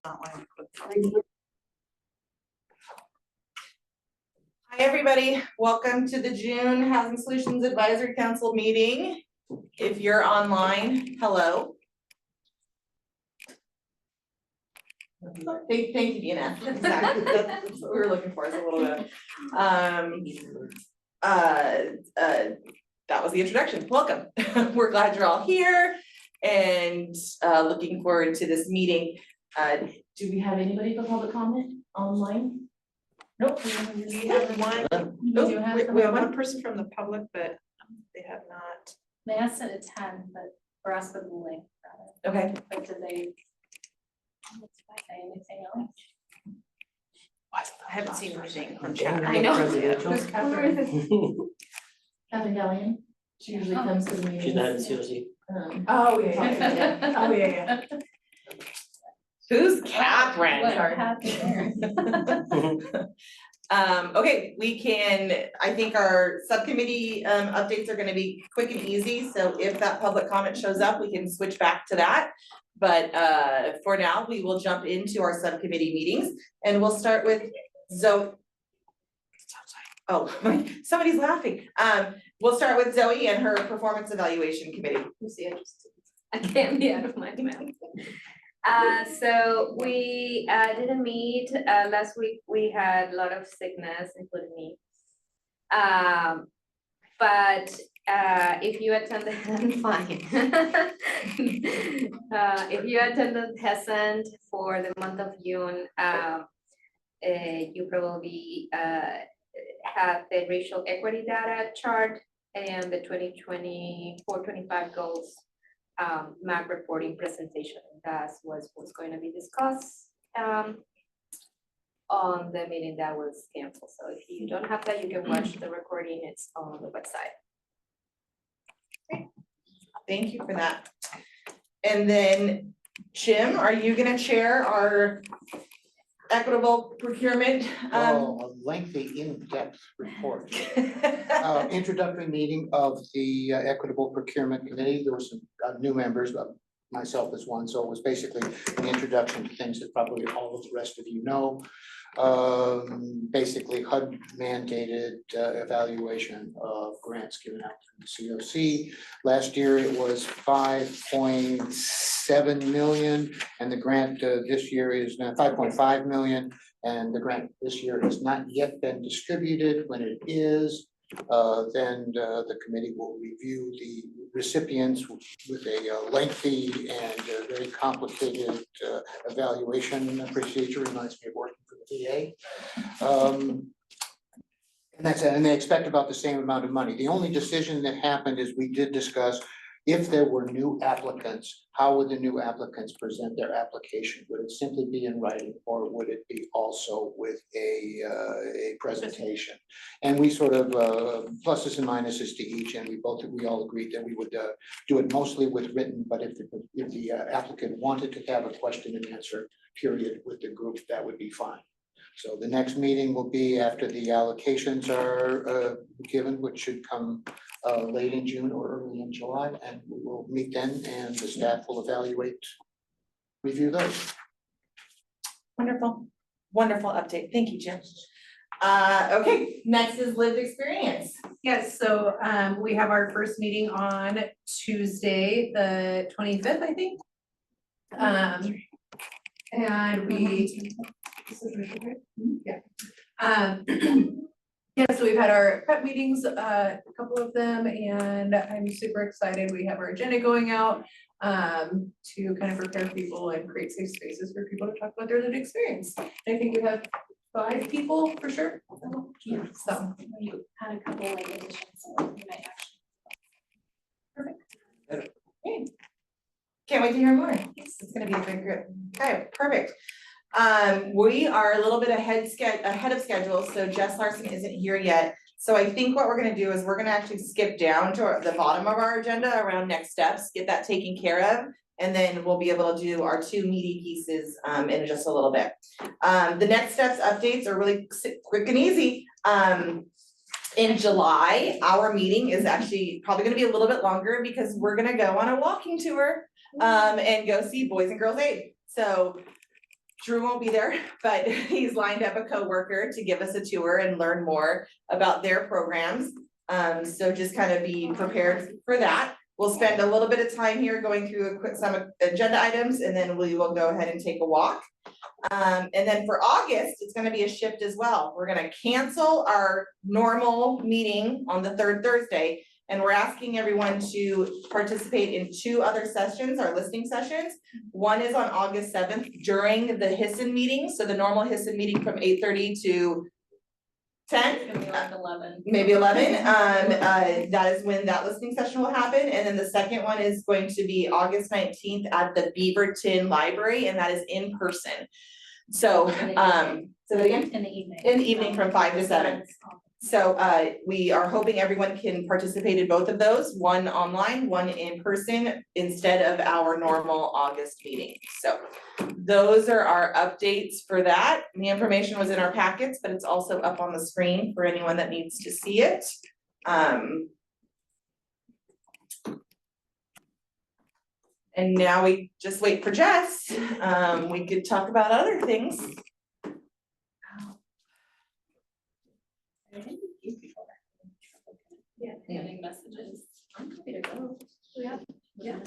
Hi, everybody. Welcome to the June Housing Solutions Advisory Council meeting. If you're online, hello. Thank you, Dina. Exactly. That's what we were looking for, is a little bit. That was the introduction. Welcome. We're glad you're all here and looking forward to this meeting. Do we have anybody for public comment online? Nope. we have one, we have one person from the public, but they have not. They asked to attend, but we're asked for the link. Okay. But did they say anything else? I haven't seen anything from chat. I know. Who's Catherine? Catherine Gallion. She usually comes to the meetings. She's not in COC. Oh, yeah. Oh, yeah. Who's Catherine? What happened there? Okay, we can, I think our subcommittee updates are gonna be quick and easy, so if that public comment shows up, we can switch back to that. But for now, we will jump into our subcommittee meetings, and we'll start with Zoe. Oh, somebody's laughing. We'll start with Zoe and her performance evaluation committee. I can't be out of my mouth. So we didn't meet last week. We had a lot of sickness, including me. But if you attended, I'm fine. If you attended HESCENT for the month of June, you probably have the racial equity data chart and the 2024-25 goals MAC reporting presentation. That was going to be discussed on the meeting that was canceled. So if you don't have that, you can watch the recording. It's on the website. Okay. Thank you for that. And then Jim, are you gonna chair our equitable procurement? A lengthy, in-depth report. Introductory meeting of the Equitable Procurement Committee. There were some new members, myself as one, so it was basically an introduction to things that probably all of the rest of you know. Basically HUD mandated evaluation of grants given out from the COC. Last year it was 5.7 million, and the grant this year is now 5.5 million, and the grant this year has not yet been distributed. When it is, then the committee will review the recipients with a lengthy and very complicated evaluation procedure. Reminds me of working for the VA. And that's it. And they expect about the same amount of money. The only decision that happened is we did discuss if there were new applicants, how would the new applicants present their application? Would it simply be in writing, or would it be also with a presentation? And we sort of pluses and minuses to each, and we all agreed that we would do it mostly with written, but if the applicant wanted to have a question and answer period with the group, that would be fine. So the next meeting will be after the allocations are given, which should come late in June or early in July, and we will meet then, and the staff will review those. Wonderful, wonderful update. Thank you, Jim. Okay, next is lived experience. Yes, so we have our first meeting on Tuesday, the 25th, I think. And we, yeah, so we've had our prep meetings, a couple of them, and I'm super excited. We have our agenda going out to kind of prepare people and create safe spaces for people to talk about their lived experience. I think we have 5 people for sure. Yeah, So you had a couple late additions, so you might actually. Perfect. Great. Can't wait to hear more. It's gonna be a big group. Okay, perfect. We are a little bit ahead of schedule, so Jess Larson isn't here yet. So I think what we're gonna do is we're gonna actually skip down to the bottom of our agenda around next steps, get that taken care of, and then we'll be able to do our 2 meaty pieces in just a little bit. The next steps updates are really quick and easy. In July, our meeting is actually probably gonna be a little bit longer because we're gonna go on a walking tour and go see Boys and Girls Aid. So Drew won't be there, but he's lined up a coworker to give us a tour and learn more about their programs. So just kind of be prepared for that. We'll spend a little bit of time here going through some agenda items, and then we will go ahead and take a walk. And then for August, it's gonna be a shift as well. We're gonna cancel our normal meeting on the third Thursday. And we're asking everyone to participate in 2 other sessions, our listening sessions. One is on August 7th during the HISN meeting, so the normal HISN meeting from 8:30 to 10. Maybe like 11. Maybe 11, that is when that listening session will happen, and then the second one is going to be August 19th at the Beaverton Library, and that is in person. So, In the evening. so that again, In the evening. in the evening from 5 to 7. So, we are hoping everyone can participate in both of those, one online, one in person, instead of our normal August meeting. So those are our updates for that. The information was in our packets, but it's also up on the screen for anyone that needs to see it. And now we just wait for Jess. We could talk about other things. Yeah, getting messages. I'm happy to go. Yeah.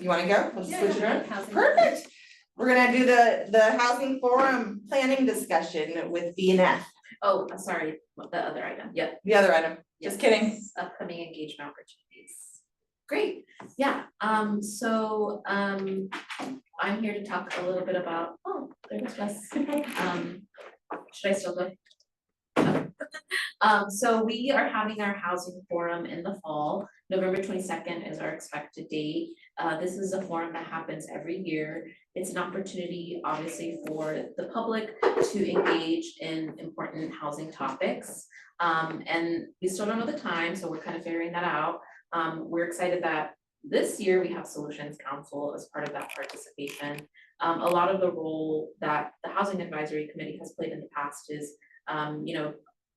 You wanna go? We'll Yeah, switch it around? housing. Perfect. We're gonna do the housing forum planning discussion with BNF, Oh, I'm sorry, the other item, yep. the other item. Just kidding. Yes, upcoming engagement opportunities. Great, yeah, I'm here to talk a little bit about, oh, there's Jess. Should I still go? So we are having our housing forum in the fall. November 22nd is our expected date. This is a forum that happens every year. It's an opportunity, obviously, for the public to engage in important housing topics. And we still don't know the time, so we're kind of figuring that out. We're excited that this year we have Solutions Council as part of that participation. A lot of the role that the Housing Advisory Committee has played in the past is,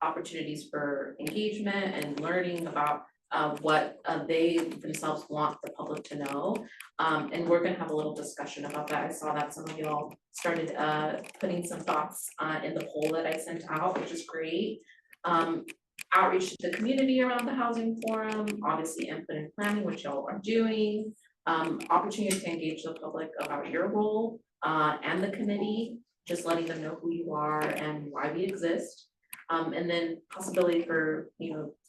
opportunities for engagement and learning about what they themselves want the public to know. And we're gonna have a little discussion about that. I saw that some of y'all started putting some thoughts in the poll that I sent out, which is great. Outreach to the community around the housing forum, obviously input and planning, which y'all are doing. Opportunity to engage the public about your role and the committee, just letting them know who you are and why we exist. And then possibility for,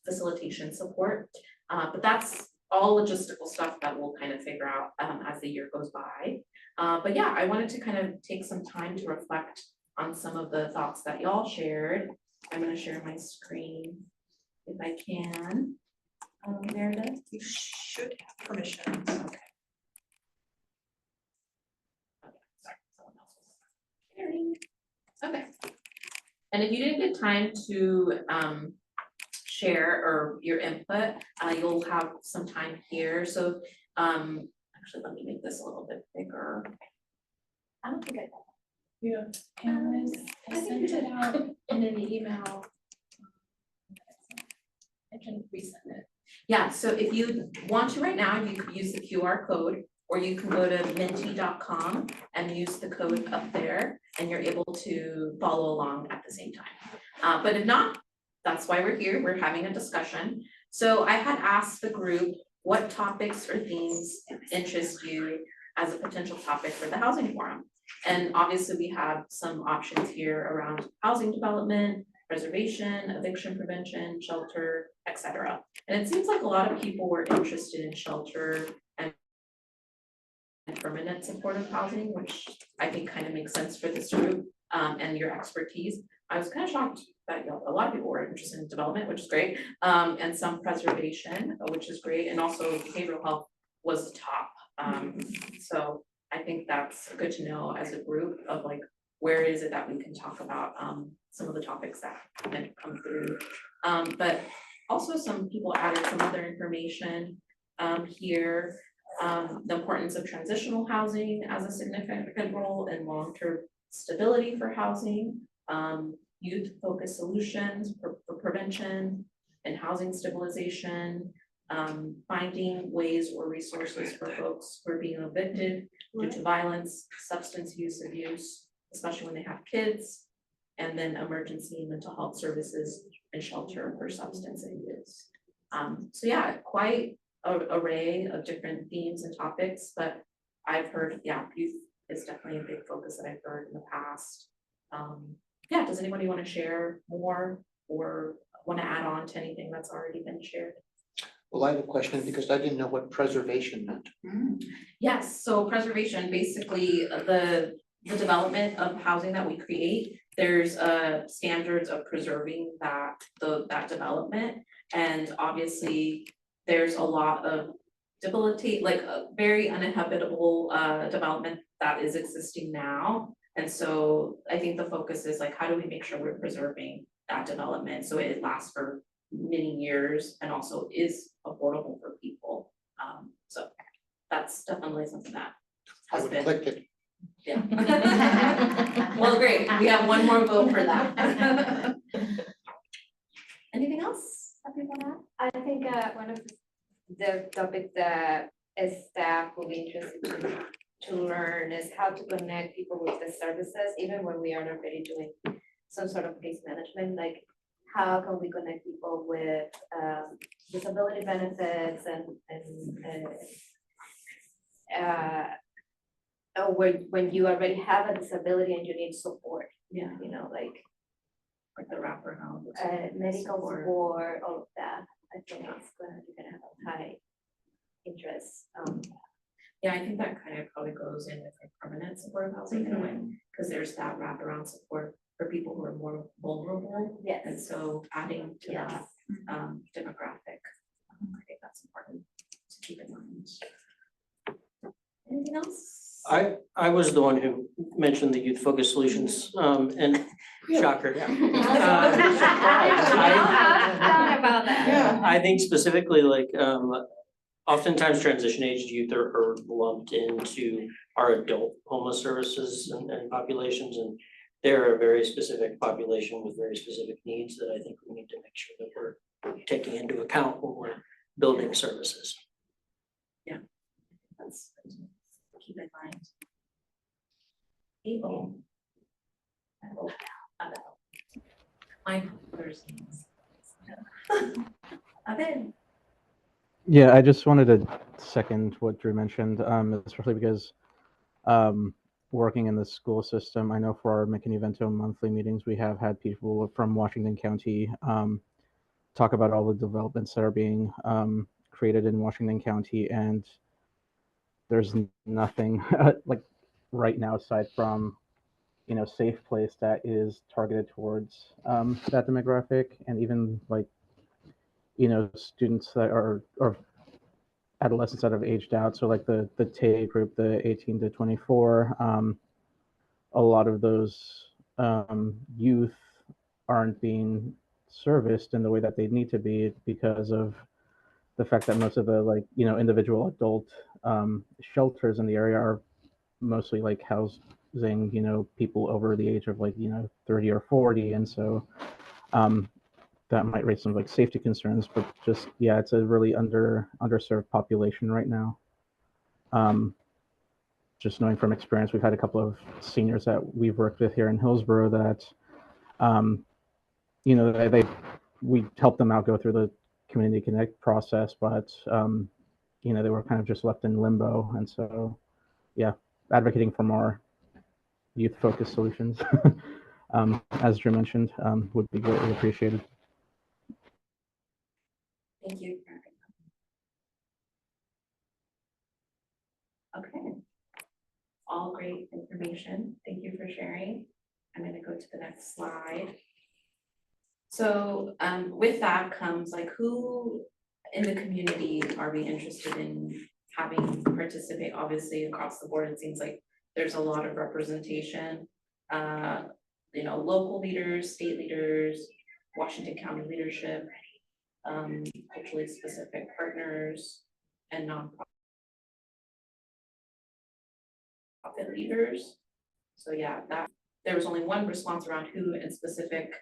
facilitation support. But that's all logistical stuff that we'll kind of figure out as the year goes by. But yeah, I wanted to kind of take some time to reflect on some of the thoughts that y'all shared. I'm gonna share my screen if I can. There it is. You should have permission. Okay. Sorry, someone else was sharing. Okay. And if you didn't get time to share or your input, you'll have some time here. So actually, let me make this a little bit bigger. I don't think I Yeah. I sent it out in an email. I can resend it. Yeah, so if you want to right now, you could use the QR code, or you can go to menti.com and use the code up there, and you're able to follow along at the same time. But if not, that's why we're here, we're having a discussion. So I had asked the group, what topics or themes interest you as a potential topic for the housing forum? And obviously we have some options here around housing development, preservation, eviction prevention, shelter, etc. And it seems like a lot of people were interested in shelter and permanent supportive housing, which I think kind of makes sense for this group and your expertise. I was kind of shocked that a lot of people were interested in development, which is great, and some preservation, which is great, and also behavioral health was the top. So I think that's good to know as a group of like, where is it that we can talk about some of the topics that have come through. But also some people added some other information here. The importance of transitional housing as a significant role in long-term stability for housing, youth-focused solutions for prevention and housing stabilization, finding ways or resources for folks who are being evicted due to violence, substance use abuse, especially when they have kids. And then emergency mental health services and shelter for substance abuse. So yeah, quite a array of different themes and topics, but I've heard, yeah, youth is definitely a big focus that I've heard in the past. Yeah, does anybody want to share more or want to add on to anything that's already been shared? Well, I have a question because I didn't know what preservation meant. Yes, so preservation, basically the development of housing that we create, there's standards of preserving that development. And obviously, there's a lot of like a very uninhabitable development that is existing now. And so I think the focus is like, how do we make sure we're preserving that development so it lasts for many years and also is affordable for people. So that's definitely something that I has would been, click it. yeah. Well, great, we have one more vote for that. Anything else that people want to I think one of the topics that as staff will be interested to learn is how to connect people with the services, even when we are already doing some sort of case management, like how can we connect people with disability benefits and or when you already have a disability and you need support, Yeah, you know, like like the wraparound. medical support, all of that. I think it's you're gonna have a high interest. Yeah, I think that kind of probably goes in with like permanent supportive housing in a way, because there's that wraparound support for people who are more vulnerable. Yes. And so adding to Yes. that demographic, I think that's important to keep in mind. Anything else? I was the one who mentioned the youth focused solutions, and shocker. About that. Yeah. I think specifically like, oftentimes transition aged youth are lumped into our adult homeless services and populations, and they're a very specific population with very specific needs that I think we need to make sure that we're taking into account when we're building services. That's good to keep in mind. Able. My brother's names. Evan. Yeah, I just wanted to second what Drew mentioned, especially because working in the school system, I know for our McKinney-Vento monthly meetings, we have had people from Washington County talk about all the developments that are being created in Washington County, and there's nothing like right now aside from Safe Place that is targeted towards that demographic, and even like students that are or adolescents that have aged out. So like the TAY group, the 18 to 24, a lot of those youth aren't being serviced in the way that they need to be because of the fact that most of the individual adult shelters in the area are mostly like housing people over the age of 30 or 40, and so that might raise some like safety concerns, but just it's a really underserved population right now. Just knowing from experience, we've had a couple of seniors that we've worked with here in Hillsborough that we helped them out go through the Community Connect process, but they were kind of just left in limbo, and so advocating for more youth-focused solutions, as Drew mentioned, would be greatly appreciated. Thank you. Okay. All great information. Thank you for sharing. I'm going to go to the next slide. So with that comes like who in the community are we interested in having participate? Obviously across the board, it seems like there's a lot of representation, local leaders, state leaders, Washington County leadership, culturally specific partners and nonprofit leaders. So yeah, that there was only one response around who in specific.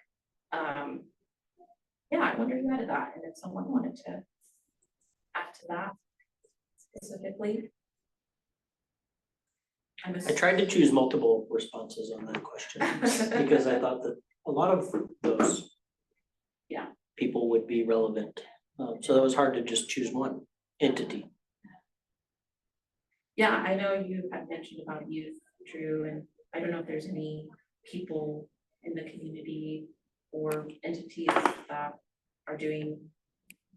I wonder who added that, and if someone wanted to add to that specifically. I tried to choose multiple responses on that question because I thought that a lot of those people would be relevant. So that was hard to just choose one entity. Yeah, I know you had mentioned about youth, Drew, and I don't know if there's any people in the community or entities that are doing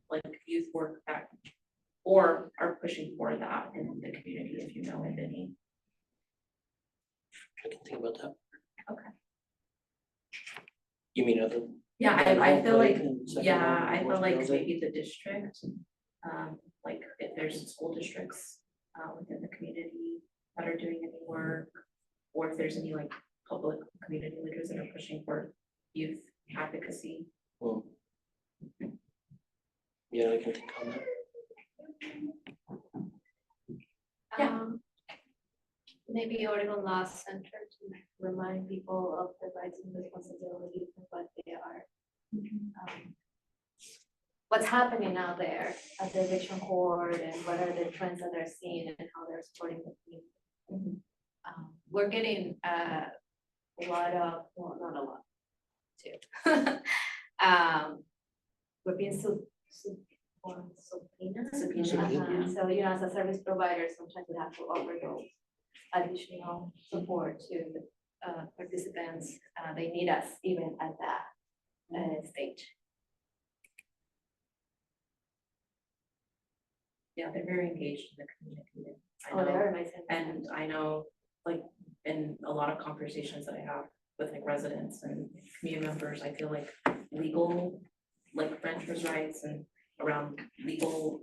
like youth work that, or are pushing for that in the community, if you know of any. I can think about that. Okay. You mean other? Yeah, I feel like, yeah, I feel like maybe the district, like if there's school districts within the community that are doing any work, or if there's any like public community leaders that are pushing for youth advocacy. Well, yeah, I can think on that. Yeah. Maybe Oregon Law Center to remind people of the rights and responsibilities of what they are. What's happening out there at the eviction court and what are the trends that they're seeing and how they're supporting the community. We're getting a lot of, well, not a lot, too. We're being subpoenaed. So, you know, as a service provider, sometimes we have to offer those additional support to the participants. They need us even at that stage. Yeah, they're very engaged in the community. I Oh, know, they're amazing. and I know, like, in a lot of conversations that I have with like residents and community members, I feel like legal, like renters' rights and around legal,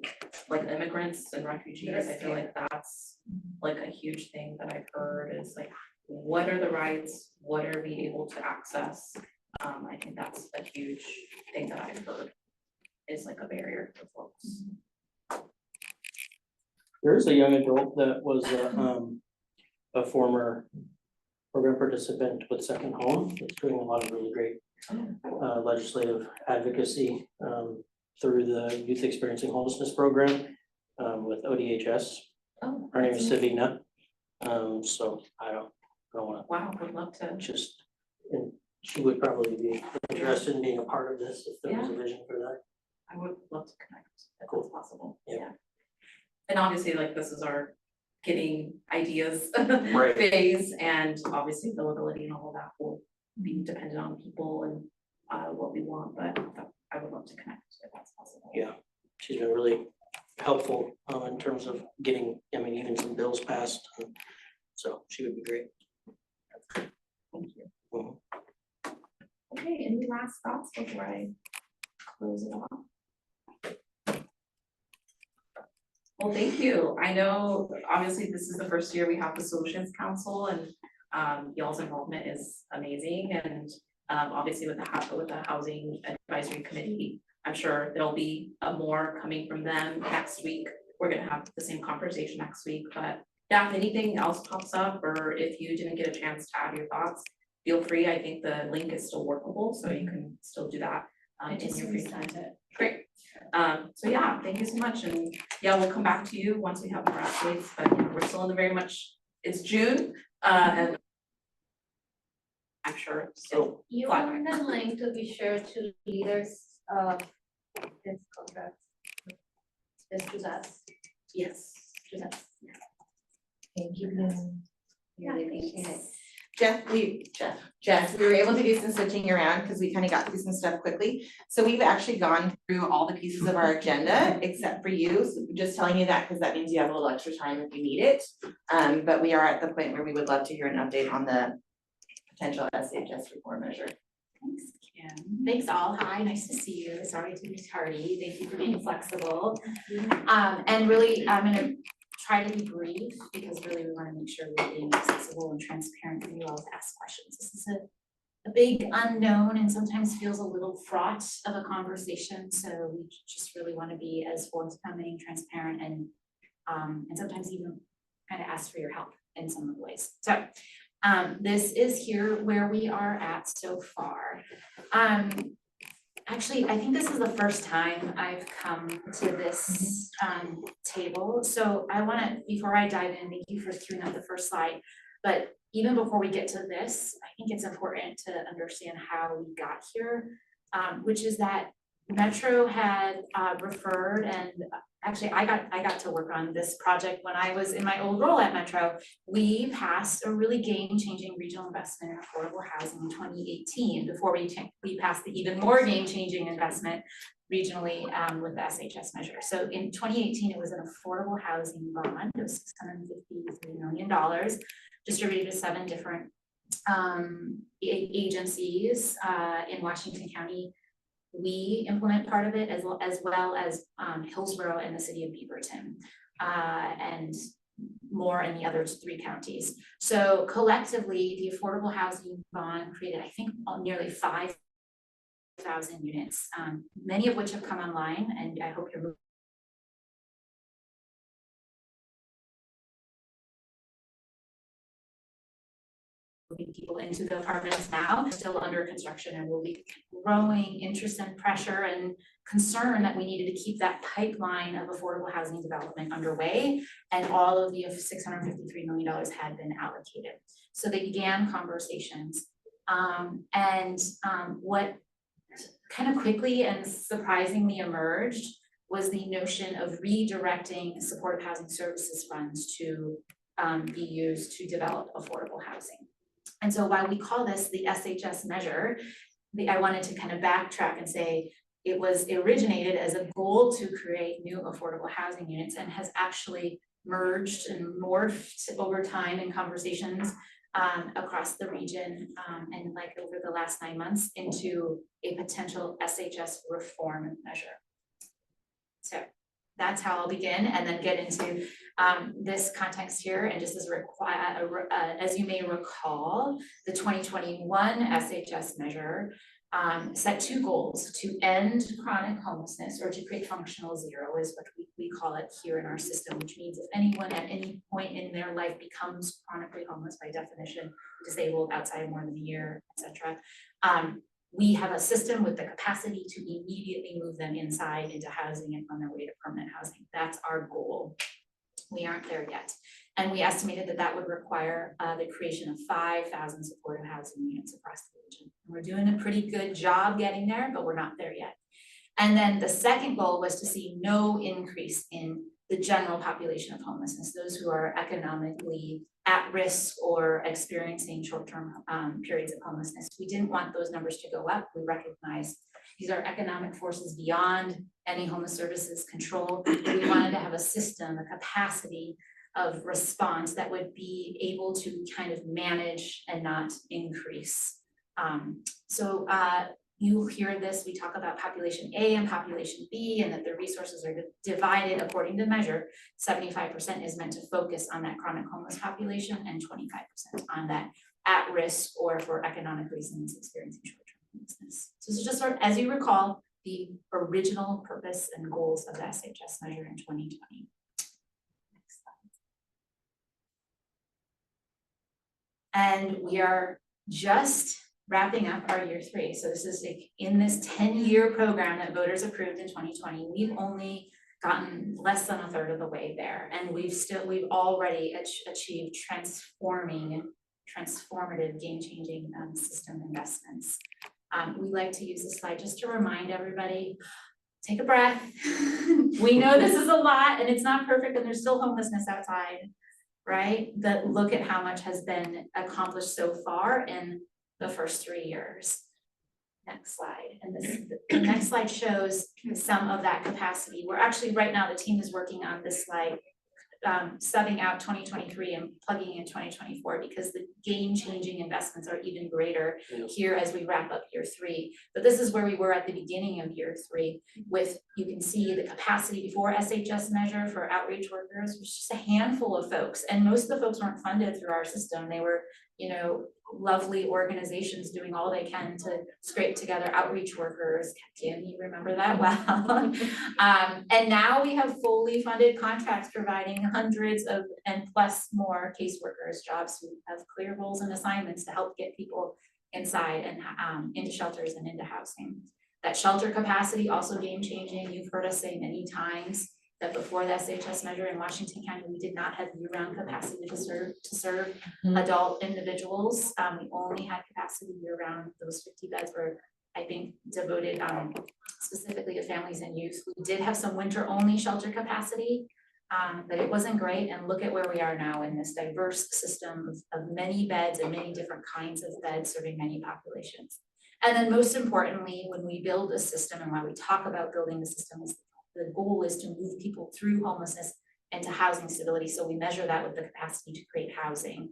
like immigrants and refugees, I feel like that's like a huge thing that I've heard is like, what are the rights? What are we able to access? I think that's a huge thing that I've heard is like a barrier for folks. There is a young adult that was a former program participant with Second Home. That's doing a lot of really great legislative advocacy through the Youth Experiencing Homelessness Program with ODHS. Oh, Her name is Savina. So I don't want wow, would love to. to just, and she would probably be interested in being a part of this if there was a vision for that. I would love to connect if Cool. that's possible. Yeah. Yeah. And obviously, like, this is our getting ideas Right. phase, and obviously availability and all of that will be dependent on people and what we want, but I would love to connect if that's possible. Yeah, she's been really helpful in terms of getting, I mean, even some bills passed. So she would be great. Thank you. Mhm. Okay, any last thoughts before I close it off? Well, thank you. I know, obviously, this is the first year we have the Solutions Council, and y'all's involvement is amazing, and obviously with the Housing Advisory Committee, I'm sure there'll be more coming from them next week. We're gonna have the same conversation next week, but yeah, if anything else pops up, or if you didn't get a chance to add your thoughts, feel free. I think the link is still workable, so you can still do that in your free time. Great. So yeah, thank you so much, and yeah, we'll come back to you once we have more updates, but you know, we're still in the very much, it's June, and I'm sure still. You Fly want the link to be shared to leaders of this contract? Just to us, Yes. to us. Thank you. Really appreciate it. Jess, we were able to do some switching around because we kind of got through some stuff quickly. So we've actually gone through all the pieces of our agenda except for you. So just telling you that because that means you have a little extra time if you need it. But we are at the point where we would love to hear an update on the potential SHS reform measure. Thanks, Kim. Thanks all. Hi, nice to see you. Sorry to be tardy. Thank you for being flexible. And really, I'm gonna try to be brief because really we want to make sure we're being accessible and transparent for you all to ask questions. This is a big unknown and sometimes feels a little fraught of a conversation. So we just really want to be as forthcoming, transparent, and sometimes even kind of ask for your help in some of the ways. So this is here where we are at so far. Actually, I think this is the first time I've come to this table, so I wanna, before I dive in, thank you for queuing up the first slide. But even before we get to this, I think it's important to understand how we got here, which is that Metro had referred, and actually I got to work on this project when I was in my old role at Metro. We passed a really game-changing regional investment in affordable housing in 2018, before we passed the even more game-changing investment regionally with the SHS measure. So in 2018, it was an affordable housing bond. It was $653 million, distributed to 7 different agencies in Washington County. We implement part of it as well as Hillsborough and the city of Beaverton, and more in the other 3 counties. So collectively, the affordable housing bond created, I think, nearly 5,000 units, many of which have come online, and I hope you're moving people into the apartments now, still under construction, and will be growing interest and pressure and concern that we needed to keep that pipeline of affordable housing development underway, and all of the $653 million had been allocated. So they began conversations, what kind of quickly and surprisingly emerged was the notion of redirecting supportive housing services funds to be used to develop affordable housing. And so while we call this the SHS measure, I wanted to kind of backtrack and say it was originated as a goal to create new affordable housing units, and has actually merged and morphed over time in conversations across the region, and like over the last 9 months, into a potential SHS reform measure. So that's how I'll begin, and then get into this context here. And just as you may recall, the 2021 SHS measure set 2 goals: to end chronic homelessness, or to create functional zero is what we call it here in our system, which means if anyone at any point in their life becomes chronically homeless, by definition, disabled outside of more than a year, etc., we have a system with the capacity to immediately move them inside into housing and on their way to permanent housing. That's our goal. We aren't there yet. And we estimated that that would require the creation of 5,000 supportive housing units across the region. And we're doing a pretty good job getting there, but we're not there yet. And then the second goal was to see no increase in the general population of homelessness, those who are economically at risk or experiencing short-term periods of homelessness. We didn't want those numbers to go up. We recognize these are economic forces beyond any homeless services control. We wanted to have a system, a capacity of response that would be able to kind of manage and not increase. You hear this, we talk about population A and population B, and that the resources are divided according to measure. 75% is meant to focus on that chronic homeless population, and 25% on that at risk or for economic reasons experiencing short-term homelessness. So this is just sort of, as you recall, the original purpose and goals of the SHS measure in 2020. Next slide. And we are just wrapping up our year 3. So this is like in this 10-year program that voters approved in 2020, we've only gotten less than a third of the way there. And we've already achieved transformative, game-changing system investments. We like to use this slide just to remind everybody, take a breath. We know this is a lot and it's not perfect, and there's still homelessness outside, right? But look at how much has been accomplished so far in the first 3 years. Next slide. And the next slide shows some of that capacity. We're actually, right now, the team is working on this slide, subbing out 2023 and plugging in 2024, because the game-changing investments are even greater here as we wrap up year 3. But this is where we were at the beginning of year 3 with, you can see the capacity before SHS measure for outreach workers was just a handful of folks. And most of the folks weren't funded through our system. They were, lovely organizations doing all they can to scrape together outreach workers. Kim, you remember that well. And now we have fully funded contracts providing hundreds of and plus more caseworkers, jobs who have clear roles and assignments to help get people inside and into shelters and into housing. That shelter capacity also game changing. You've heard us say many times that before the SHS measure in Washington County, we did not have year-round capacity to serve adult individuals. We only had capacity year-round. Those 50 beds were, I think, devoted specifically to families and youth. We did have some winter-only shelter capacity, but it wasn't great. And look at where we are now in this diverse system of many beds and many different kinds of beds serving many populations. And then most importantly, when we build a system and when we talk about building the system, the goal is to move people through homelessness into housing stability. So we measure that with the capacity to create housing.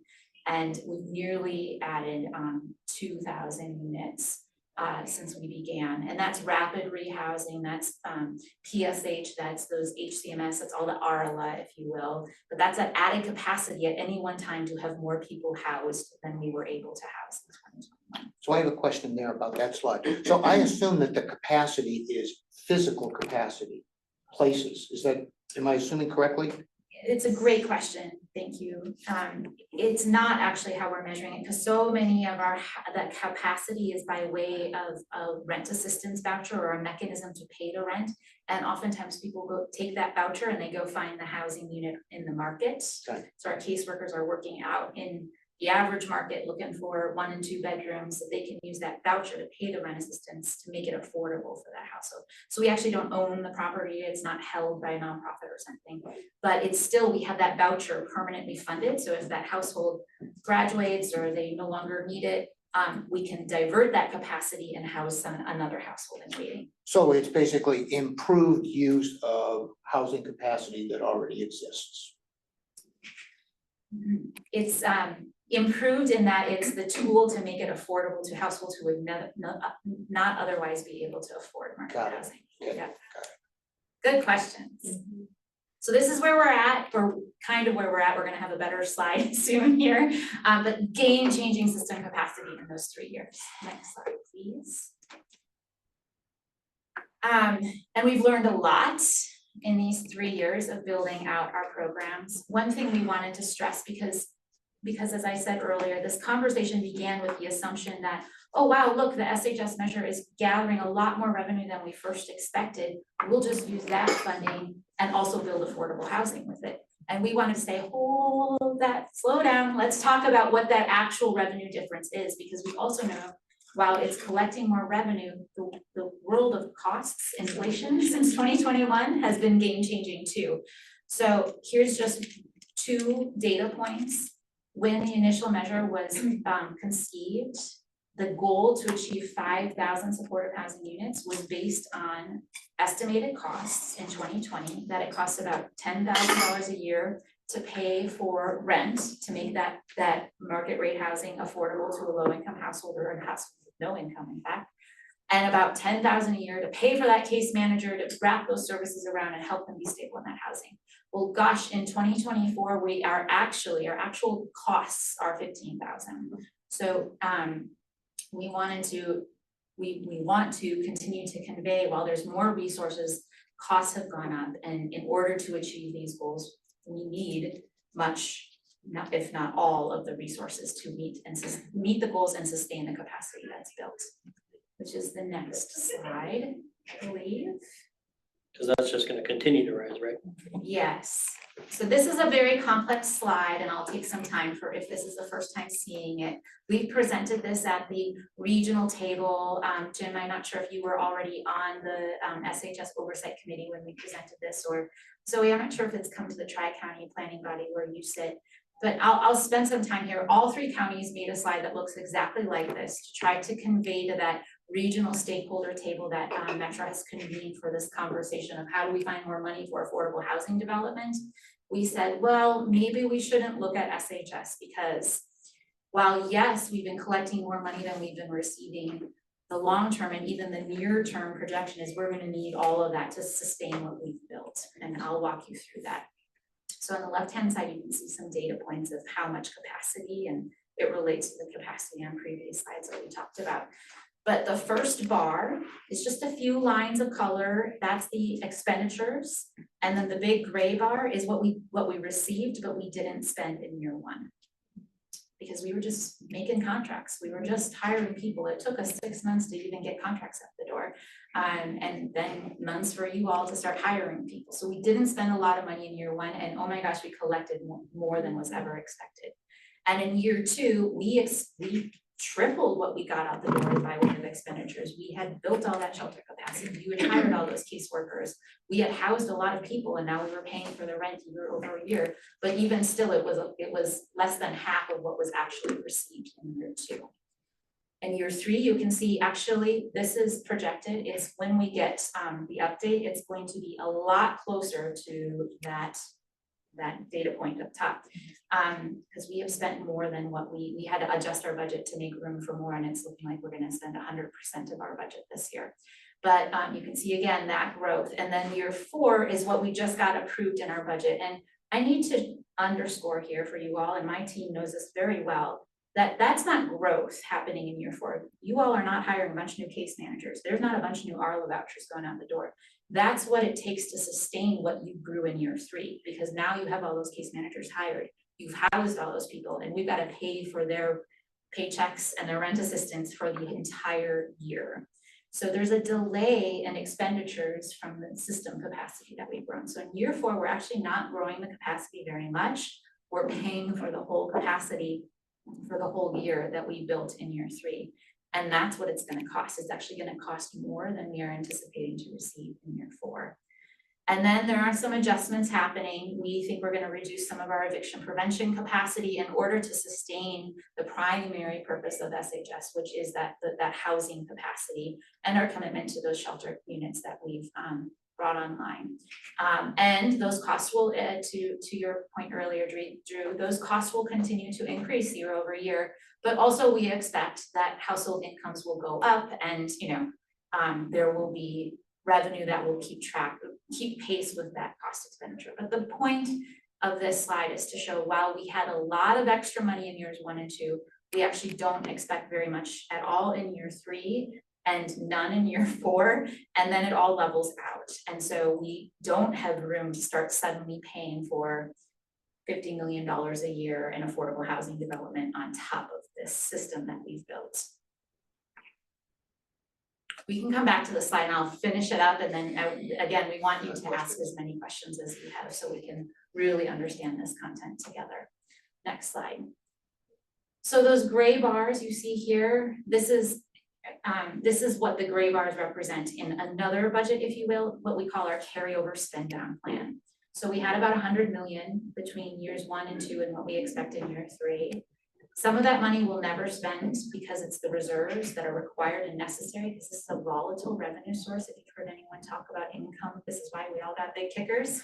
And we've nearly added 2,000 units since we began. And that's rapid rehousing, that's PSH, that's those HCMS, that's all the ARLA, if you will. But that's an added capacity at any one time to have more people housed than we were able to house in 2021. So I have a question there about that slide. So I assume that the capacity is physical capacity, places. Is that, am I assuming correctly? It's a great question, thank you. It's not actually how we're measuring it, because so many of that capacity is by way of a rent assistance voucher or a mechanism to pay to rent. And oftentimes people go take that voucher and they go find the housing unit in the market. Okay. So our caseworkers are working out in the average market looking for 1 and 2 bedrooms, so they can use that voucher to pay the rent assistance to make it affordable for that household. So we actually don't own the property, it's not held by a nonprofit or something, but it's still, we have that voucher permanently funded. So if that household graduates or they no longer need it, we can divert that capacity and house another household in waiting. So it's basically improved use of housing capacity that already exists. It's improved in that it's the tool to make it affordable to households who would not otherwise be able to afford market Got it. housing. Okay. Yeah. Good questions. So this is where we're at, or kind of where we're at. We're gonna have a better slide soon here, but game-changing system capacity in those 3 years. Next slide, please. And we've learned a lot in these 3 years of building out our programs. One thing we wanted to stress, because as I said earlier, this conversation began with the assumption that, oh wow, look, the SHS measure is gathering a lot more revenue than we first expected. We'll just use that funding and also build affordable housing with it. And we wanted to say, hold that, slow down, let's talk about what that actual revenue difference is, because we also know while it's collecting more revenue, the world of costs, inflation since 2021 has been game changing too. So here's just 2 data points. When the initial measure was conceived, the goal to achieve 5,000 supportive housing units was based on estimated costs in 2020, that it costs about $10,000 a year to pay for rent, to make that market rate housing affordable to a low income household or a household with no income, in fact. And about $10,000 a year to pay for that case manager to wrap those services around and help them be stable in that housing. Well, gosh, in 2024, our actual costs are $15,000. So we want to continue to convey, while there's more resources, costs have gone up, and in order to achieve these goals, we need much, if not all, of the resources to meet the goals and sustain the capacity that's built. Which is the next slide, I believe. Because that's just gonna continue to rise, right? Yes, so this is a very complex slide, and I'll take some time for if this is the first time seeing it. We've presented this at the regional table. Jim, I'm not sure if you were already on the SHS Oversight Committee when we presented this, or Zoe, I'm not sure if it's come to the Tri-County Planning Body where you sit. But I'll spend some time here. All 3 counties made a slide that looks exactly like this to try to convey to that regional stakeholder table that Metro has convened for this conversation of how do we find more money for affordable housing development. We said, well, maybe we shouldn't look at SHS, because while yes, we've been collecting more money than we've been receiving, the long-term and even the near-term projection is we're gonna need all of that to sustain what we've built. And I'll walk you through that. So on the left-hand side, you can see some data points of how much capacity, and it relates to the capacity on previous slides that we talked about. But the first bar is just a few lines of color. That's the expenditures. And then the big gray bar is what we received, but we didn't spend in year 1. because we were just making contracts, we were just hiring people. It took us 6 months to even get contracts out the door. And then months for you all to start hiring people. So we didn't spend a lot of money in year one, and oh my gosh, we collected more than was ever expected. And in year two, we tripled what we got out the door by way of expenditures. We had built all that shelter capacity, you had hired all those caseworkers, we had housed a lot of people, and now we were paying for the rent year over year. But even still, it was less than half of what was actually received in year two. In year three, you can see actually this is projected, is when we get the update, it's going to be a lot closer to that data point up top. Because we have spent more than what we had to adjust our budget to make room for more, and it's looking like we're gonna spend 100% of our budget this year. But you can see again that growth. And then year four is what we just got approved in our budget. And I need to underscore here for you all, and my team knows this very well, that that's not growth happening in year four. You all are not hiring a bunch of new case managers. There's not a bunch of new Arlo vouchers going out the door. That's what it takes to sustain what you grew in year three, because now you have all those case managers hired. You've housed all those people, and we've got to pay for their paychecks and their rent assistance for the entire year. So there's a delay in expenditures from the system capacity that we've grown. So in year four, we're actually not growing the capacity very much. We're paying for the whole capacity for the whole year that we built in year three. And that's what it's going to cost. It's actually going to cost more than we are anticipating to receive in year four. And then there are some adjustments happening. We think we're going to reduce some of our eviction prevention capacity in order to sustain the primary purpose of SHS, which is that housing capacity and our commitment to those shelter units that we've brought online. And those costs will, to your point earlier, Drew, those costs will continue to increase year over year, but also we expect that household incomes will go up, and there will be revenue that will keep pace with that cost expenditure. But the point of this slide is to show, while we had a lot of extra money in years 1 and 2, we actually don't expect very much at all in year 3 and none in year 4, and then it all levels out. And so we don't have room to start suddenly paying for $50 million a year in affordable housing development on top of this system that we've built. We can come back to the slide and I'll finish it up, and then again, we want you to ask as many questions as you have so we can really understand this content together. Next slide. So those gray bars you see here, this is what the gray bars represent in another budget, if you will, what we call our carryover spend down plan. So we had about 100 million between years 1 and 2 and what we expect in year 3. Some of that money we'll never spend because it's the reserves that are required and necessary, because this is a volatile revenue source. If you've heard anyone talk about income, this is why we all got big kickers.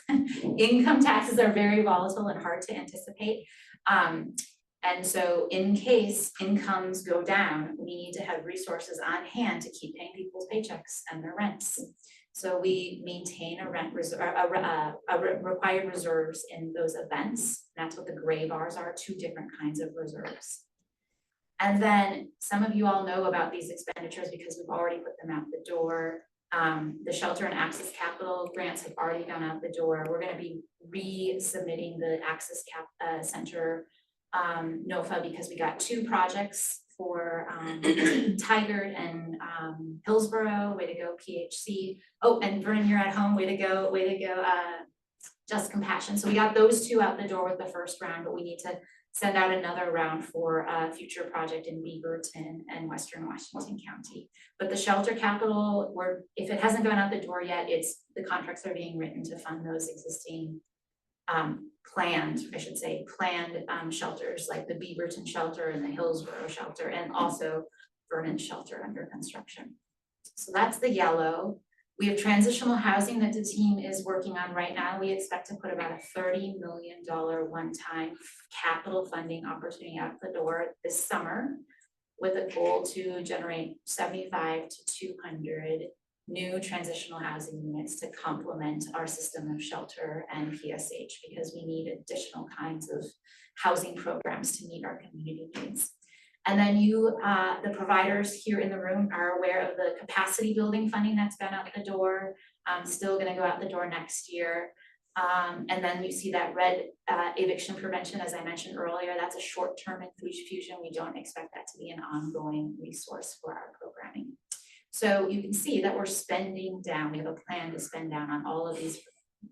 Income taxes are very volatile and hard to anticipate. And so in case incomes go down, we need to have resources on hand to keep paying people's paychecks and their rents. So we maintain a rent reserve, required reserves in those events. That's what the gray bars are, 2 different kinds of reserves. And then some of you all know about these expenditures because we've already put them out the door. The Shelter and Access Capital grants have already gone out the door. We're going to be resubmitting the Access Center NOFA because we got 2 projects for Tigard and Hillsborough. Way to go, PHC. Oh, and Vernon, you're at home. Way to go, Just Compassion. So we got those 2 out the door with the first round, but we need to send out another round for a future project in Beaverton and Western Washington County. But the Shelter Capital, if it hasn't gone out the door yet, the contracts are being written to fund those existing planned shelters like the Beaverton shelter and the Hillsborough shelter, and also Vernon shelter under construction. So that's the yellow. We have transitional housing that the team is working on right now. We expect to put about a $30 million one-time capital funding opportunity out the door this summer, with a goal to generate 75 to 200 new transitional housing units to complement our system of shelter and PSH, because we need additional kinds of housing programs to meet our community needs. And then the providers here in the room are aware of the capacity building funding that's gone out the door, still gonna go out the door next year. And then you see that red eviction prevention, as I mentioned earlier, that's a short-term infusion. We don't expect that to be an ongoing resource for our programming. So you can see that we're spending down, we have a plan to spend down on all of these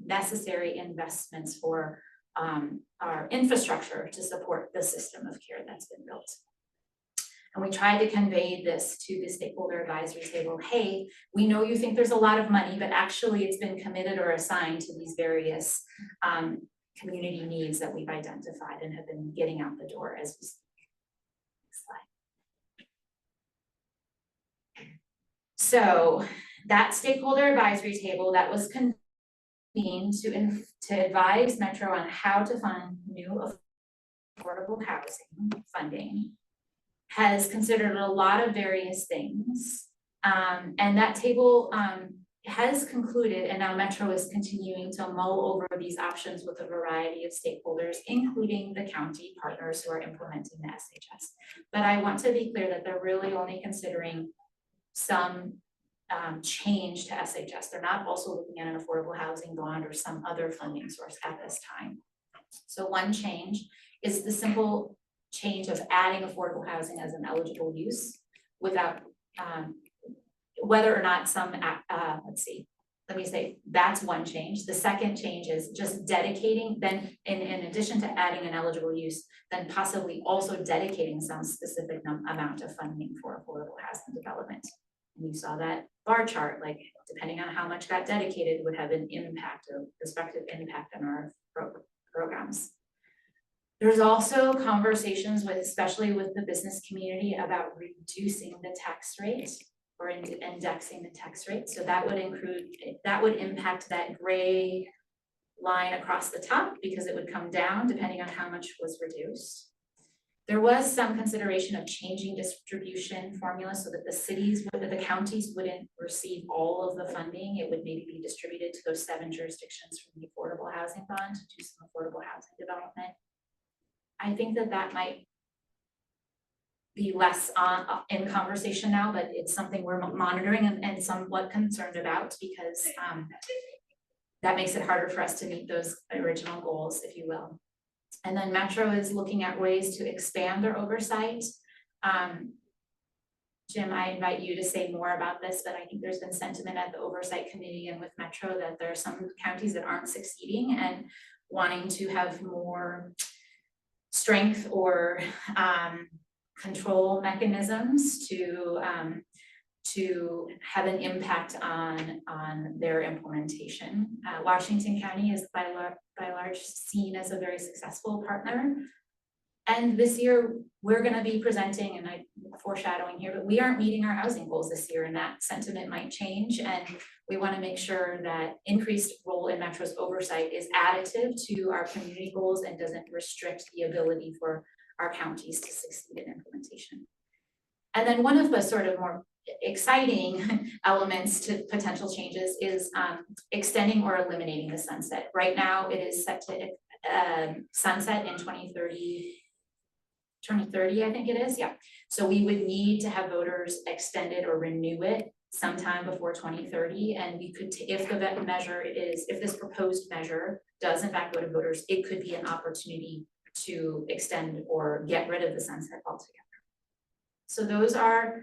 necessary investments for our infrastructure to support the system of care that's been built. And we tried to convey this to the stakeholder advisory table. Hey, we know you think there's a lot of money, but actually it's been committed or assigned to these various community needs that we've identified and have been getting out the door as we speak. Next slide. So that stakeholder advisory table that was convened to advise Metro on how to fund new affordable housing funding has considered a lot of various things. And that table has concluded, and now Metro is continuing to mull over these options with a variety of stakeholders, including the county partners who are implementing the SHS. But I want to be clear that they're really only considering some change to SHS. They're not also looking at an affordable housing bond or some other funding source at this time. So one change is the simple change of adding affordable housing as an eligible use without whether or not some, let me say, that's one change. The second change is just dedicating, then in addition to adding an eligible use, then possibly also dedicating some specific amount of funding for affordable housing development. And you saw that bar chart, like depending on how much got dedicated would have an impact, a prospective impact on our programs. There's also conversations with, especially with the business community, about reducing the tax rate or indexing the tax rate. So that would impact that gray line across the top because it would come down depending on how much was reduced. There was some consideration of changing distribution formula so that the counties wouldn't receive all of the funding. It would maybe be distributed to those 7 jurisdictions from the Affordable Housing Fund to do some affordable housing development. I think that might be less in conversation now, but it's something we're monitoring and somewhat concerned about because that makes it harder for us to meet those original goals, if you will. And then Metro is looking at ways to expand their oversight. Jim, I invite you to say more about this, but I think there's been sentiment at the oversight committee and with Metro that there are some counties that aren't succeeding and wanting to have more strength or control mechanisms to have an impact on their implementation. Washington County is by large seen as a very successful partner. And this year we're going to be presenting, and I'm foreshadowing here, but we aren't meeting our housing goals this year, and that sentiment might change. And we want to make sure that increased role in Metro's oversight is additive to our community goals and doesn't restrict the ability for our counties to succeed in implementation. And then one of the sort of more exciting elements to potential changes is extending or eliminating the sunset. Right now it is set to sunset in 2030, I think it is, yeah. So we would need to have voters extend it or renew it sometime before 2030, and we could, if this proposed measure does in fact go to voters, it could be an opportunity to extend or get rid of the sunset altogether. So those are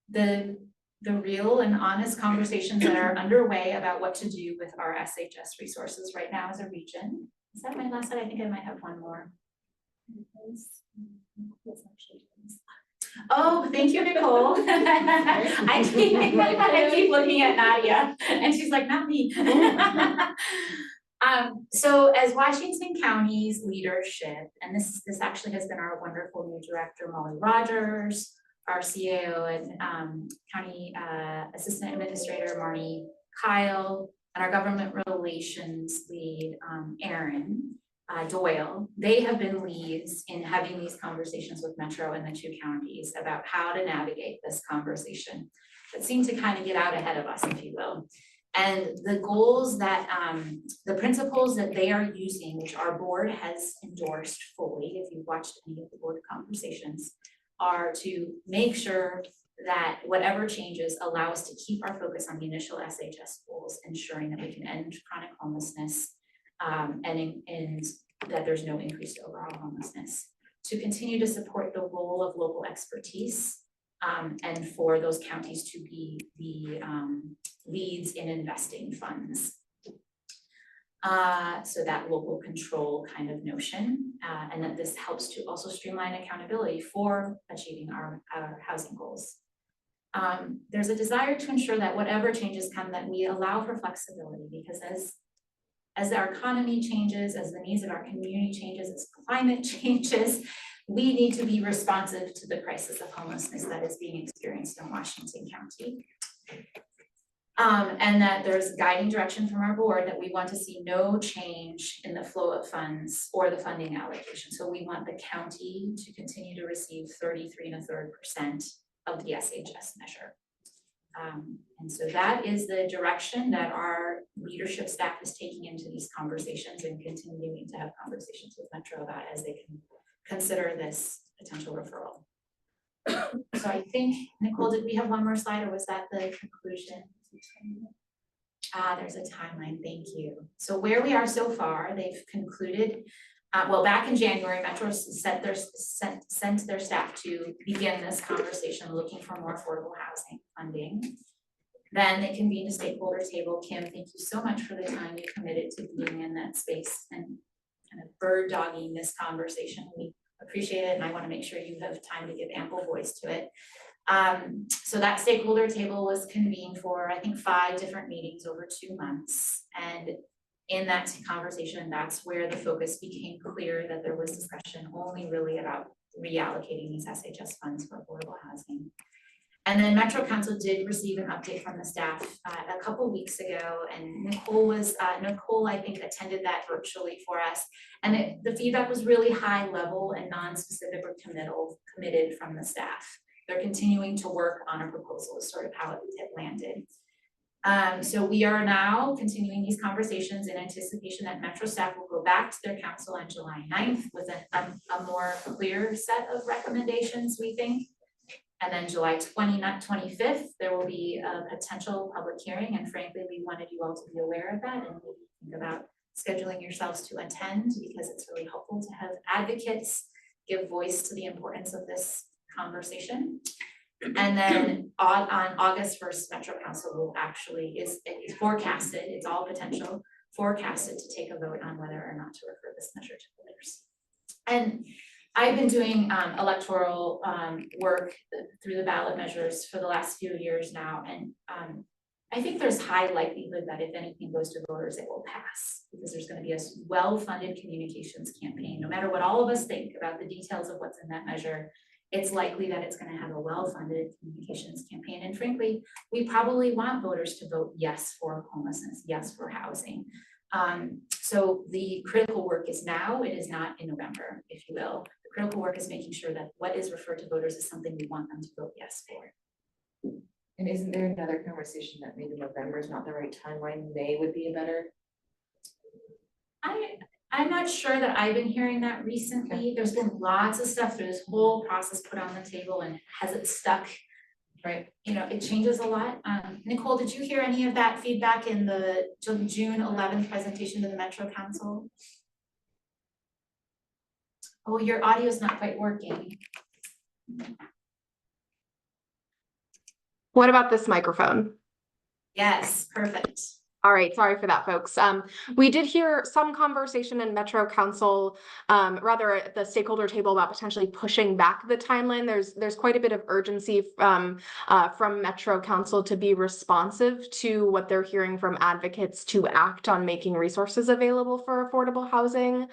the real and honest conversations that are underway about what to do with our SHS resources right now as a region. Is that my last slide? I think I might have one more. Oh, thank you, Nicole. I keep looking at Nadia and she's like, not me. So as Washington County's leadership, and this actually has been our wonderful new director, Molly Rogers, our CAO and County Assistant Administrator, Marnie Kyle, and our government relations lead, Aaron Doyle, they have been leads in having these conversations with Metro and the 2 counties about how to navigate this conversation that seem to kind of get out ahead of us, if you will. And the goals that, the principles that they are using, which our board has endorsed fully, if you've watched any of the board conversations, are to make sure that whatever changes allow us to keep our focus on the initial SHS goals, ensuring that we can end chronic homelessness, and that there's no increased overall homelessness. To continue to support the role of local expertise, and for those counties to be the leads in investing funds. So that local control kind of notion, and that this helps to also streamline accountability for achieving our housing goals. There's a desire to ensure that whatever changes come, that we allow for flexibility, because as our economy changes, as the needs of our community changes, as climate changes, we need to be responsive to the crisis of homelessness that is being experienced in Washington County. And that there's guiding direction from our board that we want to see no change in the flow of funds or the funding allocation. So we want the county to continue to receive 33 1/3% of the SHS measure. And so that is the direction that our leadership staff is taking into these conversations and continuing to have conversations with Metro about as they can consider this potential referral. So I think, Nicole, did we have one more slide, or was that the conclusion? There's a timeline, thank you. So where we are so far, they've concluded, well, back in January, Metro sent their staff to begin this conversation looking for more affordable housing funding. Then they convened a stakeholder table. Kim, thank you so much for the time you committed to being in that space and kind of bird dogging this conversation. We appreciate it, and I want to make sure you have time to give ample voice to it. So that stakeholder table was convened for, I think, 5 different meetings over 2 months. And in that conversation, that's where the focus became clear that there was discussion only really about reallocating these SHS funds for affordable housing. And then Metro Council did receive an update from the staff a couple weeks ago, and Nicole, I think, attended that virtually for us. And the feedback was really high level and non-specific or committed from the staff. They're continuing to work on a proposal, is sort of how it landed. So we are now continuing these conversations in anticipation that Metro staff will go back to their council on July 9th with a more clear set of recommendations, we think. And then July 25th, there will be a potential public hearing, and frankly, we wanted you all to be aware of that and maybe think about scheduling yourselves to attend, because it's really helpful to have advocates give voice to the importance of this conversation. And then on August 1st, Metro Council will actually is forecasted, it's all potential, forecasted to take a vote on whether or not to refer this measure to voters. And I've been doing electoral work through the ballot measures for the last few years now, and I think there's high likelihood that if anything goes to voters, it will pass, because there's going to be a well-funded communications campaign. No matter what all of us think about the details of what's in that measure, it's likely that it's going to have a well-funded communications campaign. And frankly, we probably want voters to vote yes for homelessness, yes for housing. So the critical work is now, it is not in November, if you will. The critical work is making sure that what is referred to voters is something we want them to vote yes for. And isn't there another conversation that maybe November is not the right time, why May would be a better? I'm not sure that I've been hearing that recently. Okay. There's been lots of stuff through this whole process put on the table, and has it stuck? Right, you know, it changes a lot. Nicole, did you hear any of that feedback in the June 11th presentation to the Metro Council? Oh, your audio is not quite working. What about this microphone? Yes, perfect. All right, sorry for that, folks. We did hear some conversation in Metro Council, rather at the stakeholder table, about potentially pushing back the timeline. There's quite a bit of urgency from Metro Council to be responsive to what they're hearing from advocates to act on making resources available for affordable housing.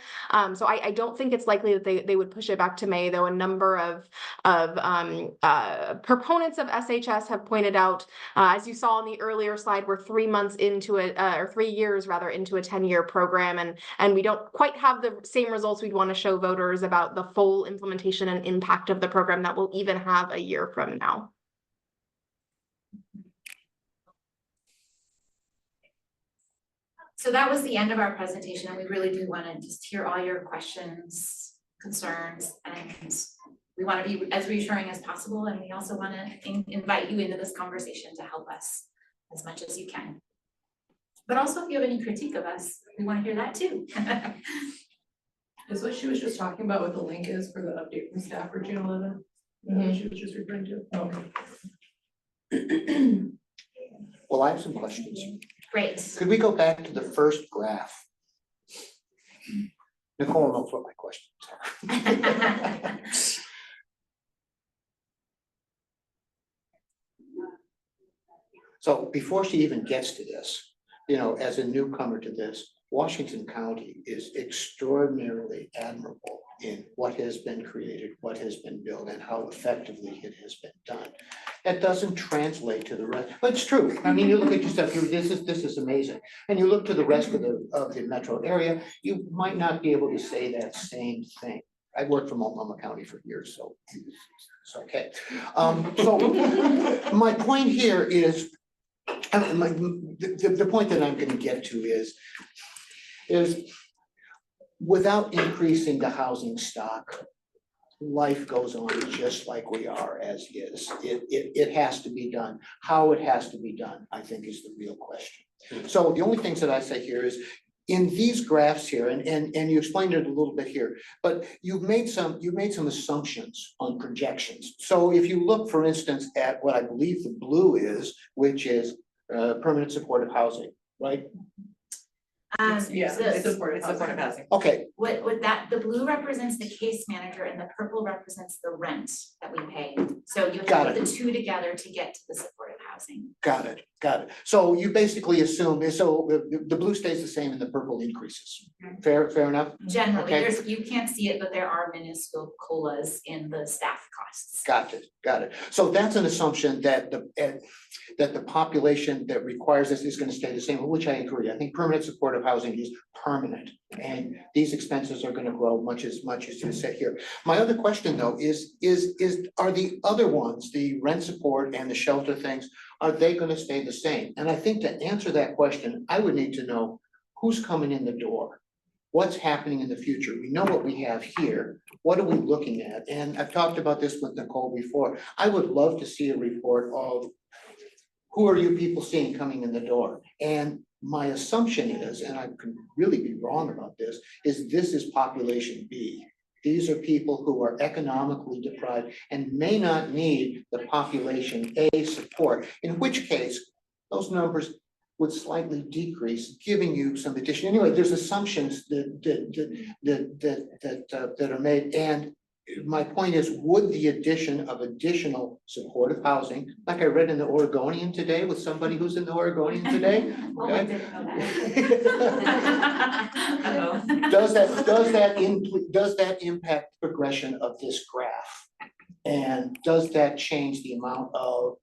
So I don't think it's likely that they would push it back to May, though a number of proponents of SHS have pointed out, as you saw on the earlier slide, we're 3 months into or 3 years rather into a 10-year program, and we don't quite have the same results we'd want to show voters about the full implementation and impact of the program that we'll even have a year from now. So that was the end of our presentation, and we really do want to just hear all your questions, concerns, and we wanna be as reassuring as possible, and we also wanna invite you into this conversation to help us as much as you can. But also, if you have any critique of us, we wanna hear that too. Is what she was just talking about what the link is for the update from staff for June 11th? What she was just referring to? Okay. Well, I have some questions. Great. Could we go back to the first graph? Nicole knows what my questions are. So before she even gets to this, you know, as a newcomer to this, Washington County is extraordinarily admirable in what has been created, what has been built, and how effectively it has been done. That doesn't translate to the rest, but it's true. I mean, you look at yourself, this is amazing. And you look to the rest of the metro area, you might not be able to say that same thing. I worked for Multnomah County for years, so it's okay. So my point here is, the point that I'm gonna get to is without increasing the housing stock, life goes on just like we are as is. It has to be done. How it has to be done, I think, is the real question. So the only things that I say here is, in these graphs here, and you explained it a little bit here, but you've made some assumptions on projections. So if you look, for instance, at what I believe the blue is, which is permanent supportive housing, right? Yeah, So it's supportive housing. Okay, what that, the blue represents the case manager and the purple represents the rent that we pay. So you have Got to put it. the two together to get to the supportive housing. got it. So you basically assume, so the blue stays the same and the purple increases. Fair enough? Generally, Okay. you can't see it, but there are minuscule COLAs in the staff costs. Got it. So that's an assumption that the population that requires this is gonna stay the same, which I agree. I think permanent supportive housing is permanent. And these expenses are gonna grow much as you said here. My other question though is are the other ones, the rent support and the shelter things, are they gonna stay the same? And I think to answer that question, I would need to know who's coming in the door. What's happening in the future? We know what we have here. What are we looking at? And I've talked about this with Nicole before. I would love to see a report of who are you people seeing coming in the door? And my assumption is, and I could really be wrong about this is population B. These are people who are economically deprived and may not need the population A support, in which case those numbers would slightly decrease, giving you some addition. Anyway, there's assumptions that are made. And my point is, would the addition of additional supportive housing, like I read in the Oregonian today with somebody who's in the Oregonian today? Oh, I didn't know that. Uh-oh. Does that impact the progression of this graph? And does that change the amount of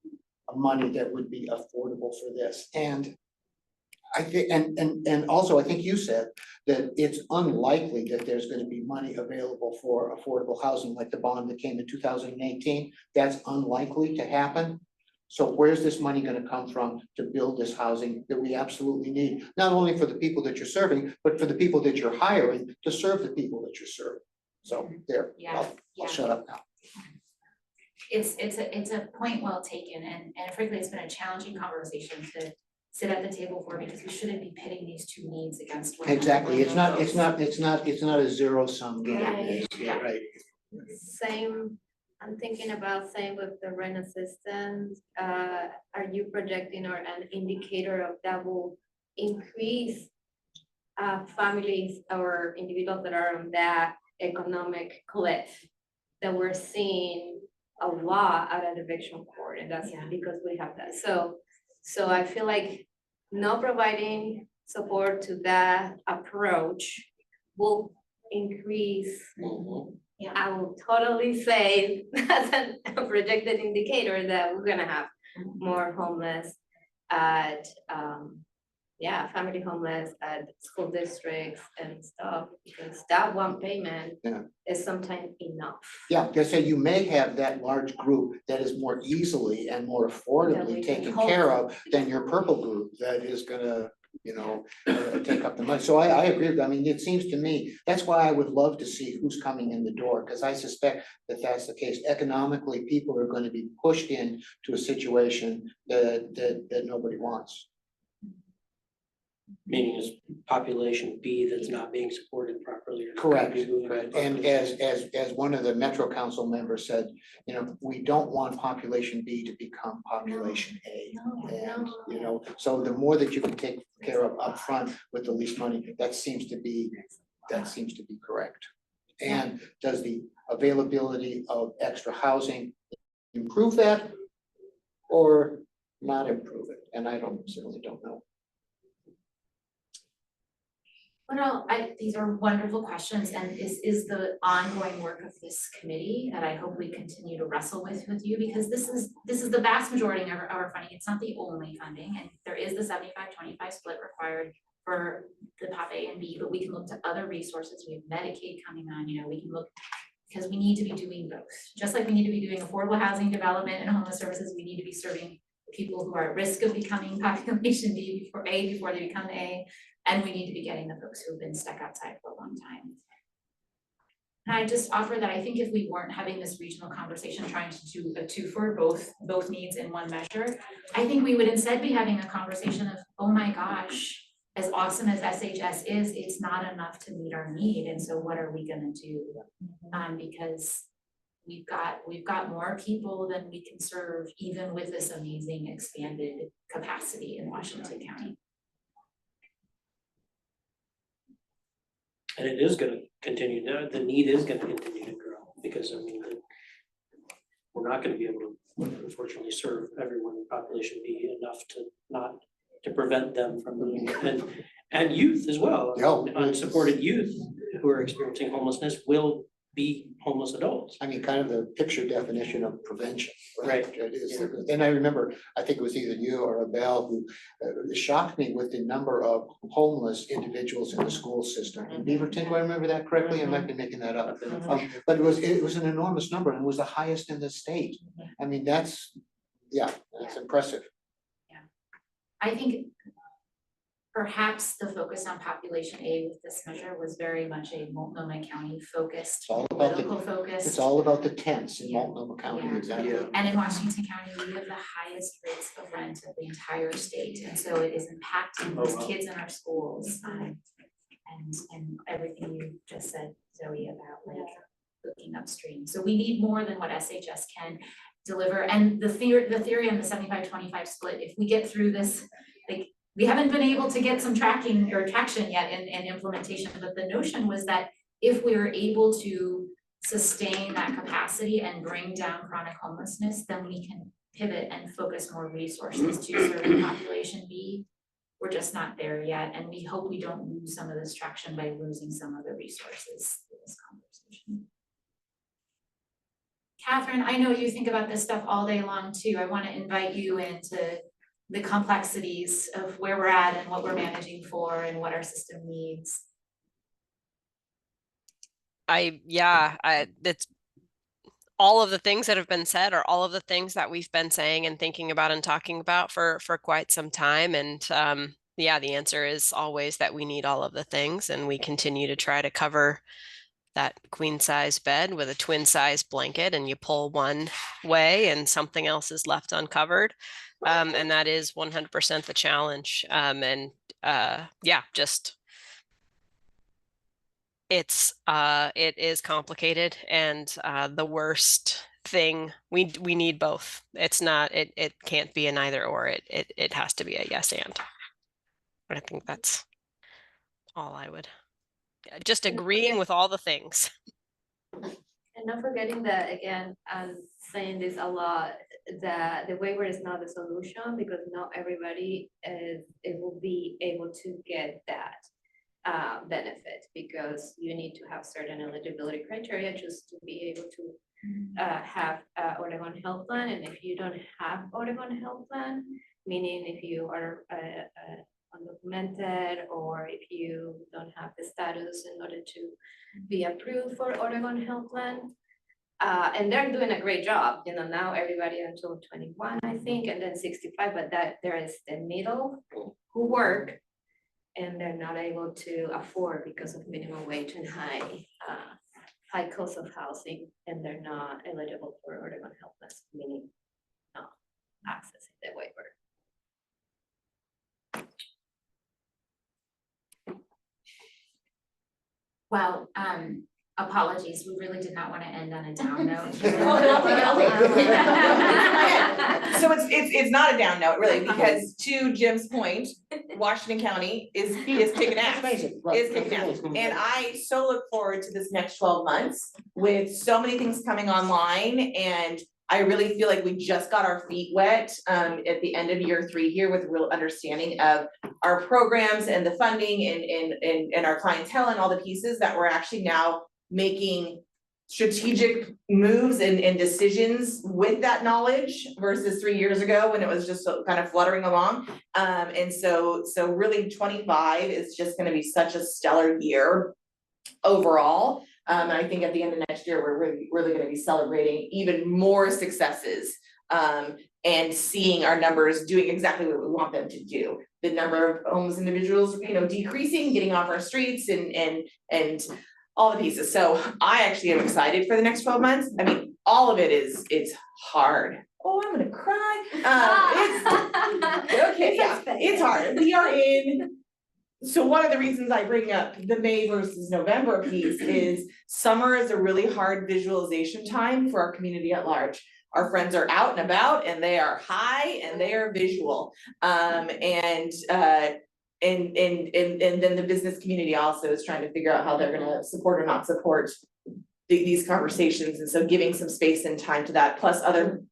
money that would be affordable for this? And I think, and also I think you said that it's unlikely that there's going to be money available for affordable housing like the bond that came in 2018. That's unlikely to happen. So where's this money going to come from to build this housing that we absolutely need, not only for the people that you're serving, but for the people that you're hiring to serve the people that you're serving. So there, Yeah, I'll shut up now. It's a point well taken, and frankly, it's been a challenging conversation to sit at the table for, because we shouldn't be pitting these two needs against one another. Exactly. It's not a zero sum game. Yeah. Right. Same, I'm thinking about same with the rent assistance. Are you projecting or an indicator of that will increase families or individuals that are on that economic cliff that we're seeing a lot out of the eviction court, and that's because we have that. So I feel like not providing support to that approach will increase. I will totally say that's a projected indicator that we're gonna have more homeless at family homeless at school districts and stuff, because that one payment is sometimes enough. Yeah, they say you may have that large group that is more easily and more affordably taken care of than your purple group that is gonna take up the money. So I agree with, I mean, it seems to me, that's why I would love to see who's coming in the door, because I suspect that that's the case. Economically, people are going to be pushed into a situation that nobody wants. Meaning is population B that's not being supported properly. Or Correct. moving And as one of the Metro Council members said, we don't want population B to become population A. And, so the more that you can take care of upfront with the least money, that seems to be correct. And does the availability of extra housing improve that or not improve it? And I certainly don't know. Well, these are wonderful questions, and this is the ongoing work of this committee that I hope we continue to wrestle with you, because this is the vast majority of our funding. It's not the only funding, and there is the 75-25 split required for the POP A and B, but we can look to other resources. We have Medicaid coming on, we can look, because we need to be doing both. Just like we need to be doing affordable housing development and homeless services, we need to be serving people who are at risk of becoming population B before they become A. And we need to be getting the folks who have been stuck outside for a long time. And I just offer that I think if we weren't having this regional conversation, trying to do a two for both needs in one measure, I think we would instead be having a conversation of, oh my gosh, as awesome as SHS is, it's not enough to meet our need. And so what are we gonna do? Because we've got more people than we can serve, even with this amazing expanded capacity in Washington County. And it is gonna continue, the need is gonna continue to grow, because we're not gonna be able to unfortunately serve everyone in population B enough to prevent them from moving, and youth as well. Unsupported youth who are experiencing homelessness will be homeless adults. Kind of the picture definition of prevention. Right. It is. And I remember, I think it was either you or Abel who shocked me with the number of homeless individuals in the school system. In Beaverton, do I remember that correctly? I might be making that up. But it was an enormous number, and it was the highest in the state. That's impressive. Yeah, I think perhaps the focus on population A with this measure was very much a Multnomah County focused, political focus. It's all about the tents in Yeah. Multnomah County, Yeah. exactly. And in Washington County, we have the highest rates of rent of the entire state, and so it is impacting these kids in our schools. And everything you just said, Zoe, about looking upstream. So we need more than what SHS can deliver. And the theory on the 75-25 split, if we get through this, we haven't been able to get some traction yet in implementation, but the notion was that if we were able to sustain that capacity and bring down chronic homelessness, then we can pivot and focus more resources to serve population B. We're just not there yet, and we hope we don't lose some of this traction by losing some of the resources in this conversation. Catherine, I know you think about this stuff all day long too. I want to invite you into the complexities of where we're at and what we're managing for and what our system needs. It's all of the things that have been said are all of the things that we've been saying and thinking about and talking about for quite some time. And the answer is always that we need all of the things, and we continue to try to cover that queen size bed with a twin size blanket, and you pull one way and something else is left uncovered. And that is 100% the challenge. It is complicated, and the worst thing, we need both. It's not, it can't be an either or, it has to be a yes and. But I think that's all I would, just agreeing with all the things. And not forgetting that, again, I'm saying this a lot, that the waiver is not the solution, because not everybody will be able to get that benefit, because you need to have certain eligibility criteria just to be able to have Oregon Health Plan. And if you don't have Oregon Health Plan, meaning if you are undocumented, or if you don't have the status in order to be approved for Oregon Health Plan, and they're doing a great job, now everybody until 21, I think, and then 65, but that there is the middle who work, and they're not able to afford because of minimum wage and high cost of housing, and they're not eligible for Oregon Helpless, meaning not accessing the waiver. Well, apologies, we really did not want to end on a down note. Oh, no, I'll take it. So it's not a down note really, because to Jim's point, Washington County is kicking ass. Is kicking ass. And I so look forward to this next 12 months with so many things coming online, and I really feel like we just got our feet wet at the end of year 3 here with real understanding of our programs and the funding and our clientele and all the pieces that we're actually now making strategic moves and decisions with that knowledge versus 3 years ago when it was just kind of fluttering along. And so really 25 is just gonna be such a stellar year overall. And I think at the end of next year, we're really gonna be celebrating even more successes and seeing our numbers doing exactly what we want them to do. The number of homeless individuals, decreasing, getting off our streets and all the pieces. So I actually am excited for the next 12 months. I mean, all of it's hard. Oh, I'm gonna cry. It's hard. We are in. So one of the reasons I bring up the May versus November piece is summer is a really hard visualization time for our community at large. Our friends are out and about and they are high and they are visual. And then the business community also is trying to figure out how they're gonna support or not support these conversations. And so giving some space and time to that, plus other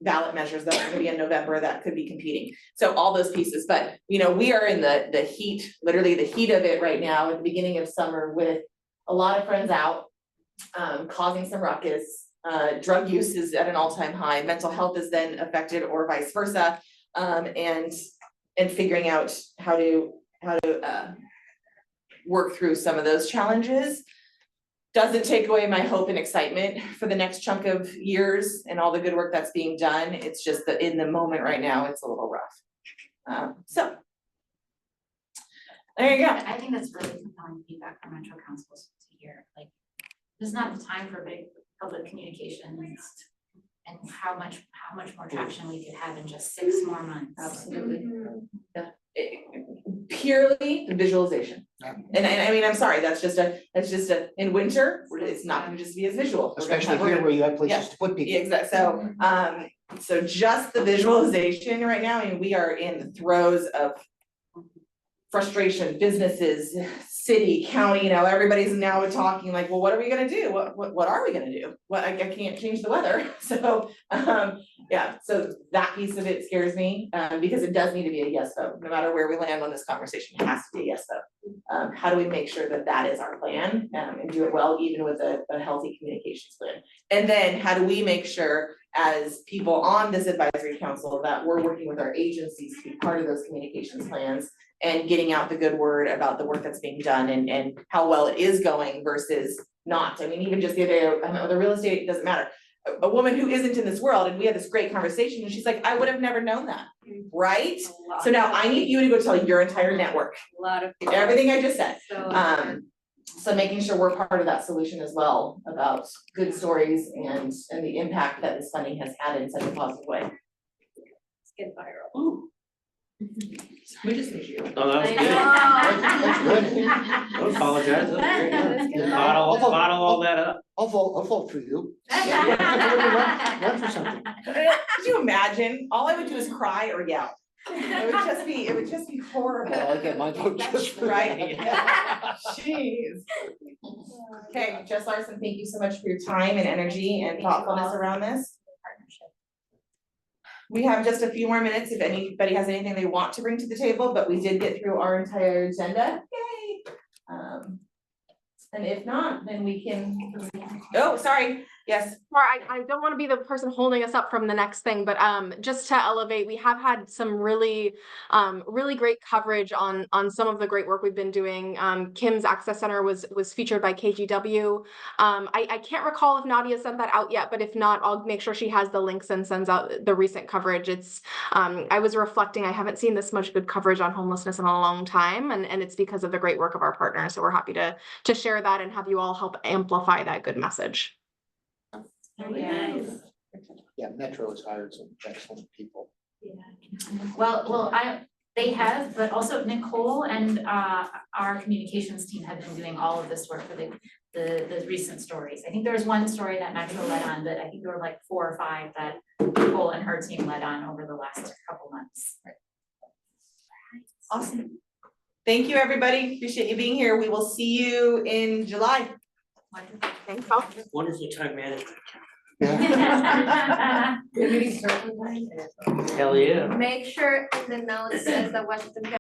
ballot measures that are gonna be in November that could be competing. So all those pieces, but we are in the heat, literally the heat of it right now at the beginning of summer with a lot of friends out, causing some ruckus. Drug use is at an all-time high, mental health is then affected or vice versa. And figuring out how to work through some of those challenges doesn't take away my hope and excitement for the next chunk of years and all the good work that's being done. It's just that in the moment right now, it's a little rough. So there you go. I think that's really compelling feedback from Metro Councils to hear. Like, this is not the time for big public communications, and how much more traction we could have in just 6 more months. Absolutely. Yeah. Purely the visualization. Yeah. And I mean, I'm sorry, that's just in winter, it's not gonna just be as visual. Especially here where you have places to put people. Exactly, so just the visualization right now, I mean, we are in the throes of frustration, businesses, city, county, everybody's now talking like, well, what are we gonna do? What are we gonna do? Well, I can't change the weather. So, yeah, so that piece of it scares me, because it does need to be a yes vote. No matter where we land on this conversation, it has to be a yes vote. How do we make sure that that is our plan, and do it well, even with a healthy communications plan? And then how do we make sure as people on this advisory council that we're working with our agencies to be part of those communications plans and getting out the good word about the work that's being done and how well it is going versus not. I mean, even just the other day, I know the real estate, it doesn't matter. A woman who isn't in this world, and we had this great conversation, and she's like, I would have never known that, right? So now I need you to go tell your entire network, A lot of people. everything I just said. So, So making sure we're part of that solution as well about good stories and the impact that this funding has had in such a positive way. it's getting viral. Ooh. We just need you. Oh, that was I good. know. Don't apologize. That's very good. That's good. Bottle all that up. I'll vote for you. Run for something. Could you imagine? All I would do is cry or yell. It would just be horrible. Well, I get my vote just for Right? that. Jeez. Okay, Jess Larson, thank you so much for your time and energy and thoughtfulness around this. We have just a few more minutes if anybody has anything they want to bring to the table, but we did get through our entire agenda. Yay! And if not, then we can, oh, sorry, Yes, Sorry, I don't want to be the person holding us up from the next thing, but just to elevate, we have had some really great coverage on some of the great work we've been doing. Kim's Access Center was featured by KGW. I can't recall if Nadia sent that out yet, but if not, I'll make sure she has the links and sends out the recent coverage. It's I was reflecting, I haven't seen this much good coverage on homelessness in a long time, and it's because of the great work of our partners. So we're happy to share that and have you all help amplify that good message. Yeah, Metro has hired some excellent people. Well, they have, but also Nicole and our communications team have been doing all of this work for the recent stories. I think there was one story that Metro led on, but I think there were like 4 or 5 that Nicole and her team led on over the last couple months. awesome. Thank you, everybody. Appreciate you being here. We will see you in July. Thanks, all. Wonderful time management. Yeah. The meeting starts on time. Hell yeah. Make sure in the notes says the Washington